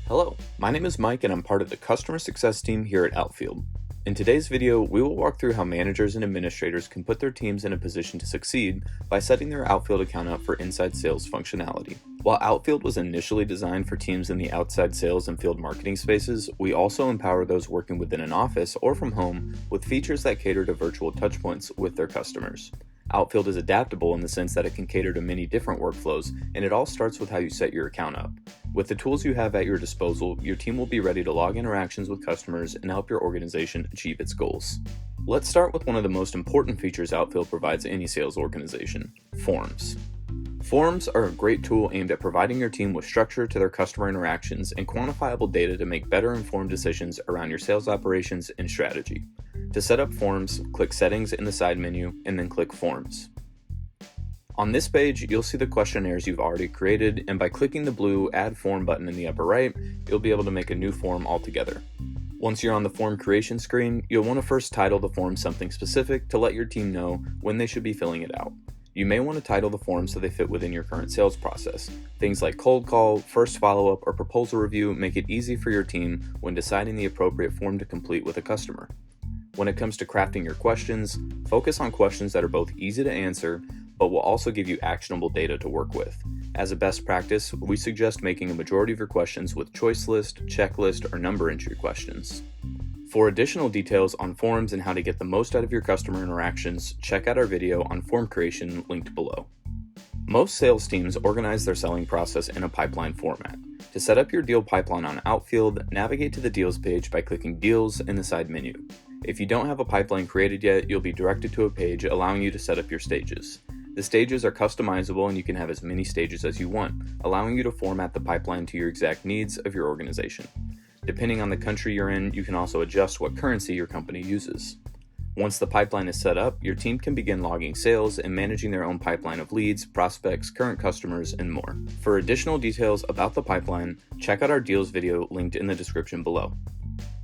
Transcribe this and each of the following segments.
Hello, my name is Mike and I'm part of the customer success team here at Outfield. In today's video, we will walk through how managers and administrators can put their teams in a position to succeed by setting their Outfield account up for inside sales functionality. While Outfield was initially designed for teams in the outside sales and field marketing spaces, we also empower those working within an office or from home with features that cater to virtual touchpoints with their customers. Outfield is adaptable in the sense that it can cater to many different workflows, and it all starts with how you set your account up. With the tools you have at your disposal, your team will be ready to log interactions with customers and help your organization achieve its goals. Let's start with one of the most important features Outfield provides any sales organization: forms. Forms are a great tool aimed at providing your team with structure to their customer interactions and quantifiable data to make better informed decisions around your sales operations and strategy. To set up forms, click Settings in the side menu and then click Forms. On this page, you'll see the questionnaires you've already created, and by clicking the blue Add Form button in the upper right, you'll be able to make a new form altogether. Once you're on the form creation screen, you'll want to first title the form something specific to let your team know when they should be filling it out. You may want to title the form so they fit within your current sales process. Things like cold call, first follow-up, or proposal review make it easy for your team when deciding the appropriate form to complete with a customer. When it comes to crafting your questions, focus on questions that are both easy to answer, but will also give you actionable data to work with. As a best practice, we suggest making a majority of your questions with choice list, checklist, or number entry questions. For additional details on forms and how to get the most out of your customer interactions, check out our video on form creation linked below. Most sales teams organize their selling process in a pipeline format. To set up your deal pipeline on Outfield, navigate to the Deals page by clicking Deals in the side menu. If you don't have a pipeline created yet, you'll be directed to a page allowing you to set up your stages. The stages are customizable and you can have as many stages as you want, allowing you to format the pipeline to your exact needs of your organization. Depending on the country you're in, you can also adjust what currency your company uses. Once the pipeline is set up, your team can begin logging sales and managing their own pipeline of leads, prospects, current customers, and more. For additional details about the pipeline, check out our Deals video linked in the description below.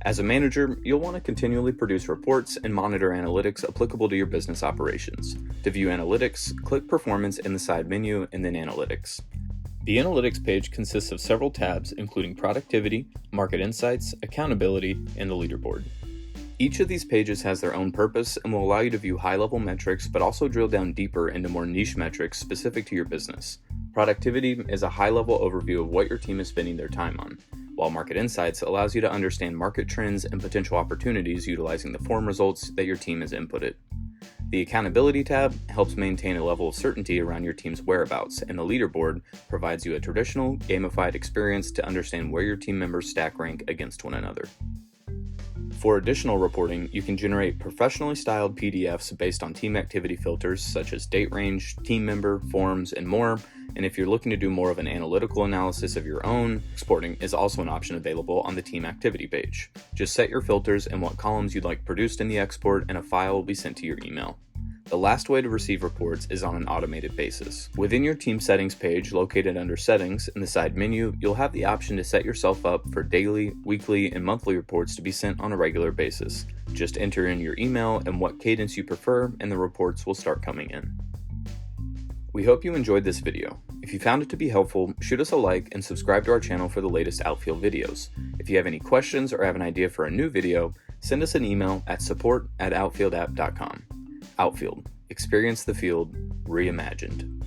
As a manager, you'll want to continually produce reports and monitor analytics applicable to your business operations. To view analytics, click Performance in the side menu and then Analytics. The Analytics page consists of several tabs including Productivity, Market Insights, Accountability, and the Leaderboard. Each of these pages has their own purpose and will allow you to view high-level metrics but also drill down deeper into more niche metrics specific to your business. Productivity is a high-level overview of what your team is spending their time on, while Market Insights allows you to understand market trends and potential opportunities utilizing the form results that your team has inputted. The Accountability tab helps maintain a level of certainty around your team's whereabouts, and the Leaderboard provides you a traditional, gamified experience to understand where your team members stack rank against one another. For additional reporting, you can generate professionally styled PDFs based on team activity filters such as date range, team member, forms, and more. And if you're looking to do more of an analytical analysis of your own, exporting is also an option available on the team activity page. Just set your filters and what columns you'd like produced in the export, and a file will be sent to your email. The last way to receive reports is on an automated basis. Within your team settings page, located under Settings in the side menu, you'll have the option to set yourself up for daily, weekly, and monthly reports to be sent on a regular basis. Just enter in your email and what cadence you prefer, and the reports will start coming in. We hope you enjoyed this video. If you found it to be helpful, shoot us a like and subscribe to our channel for the latest Outfield videos. If you have any questions or have an idea for a new video, send us an email at support@outfieldapp.com. Outfield. Experience the field reimagined.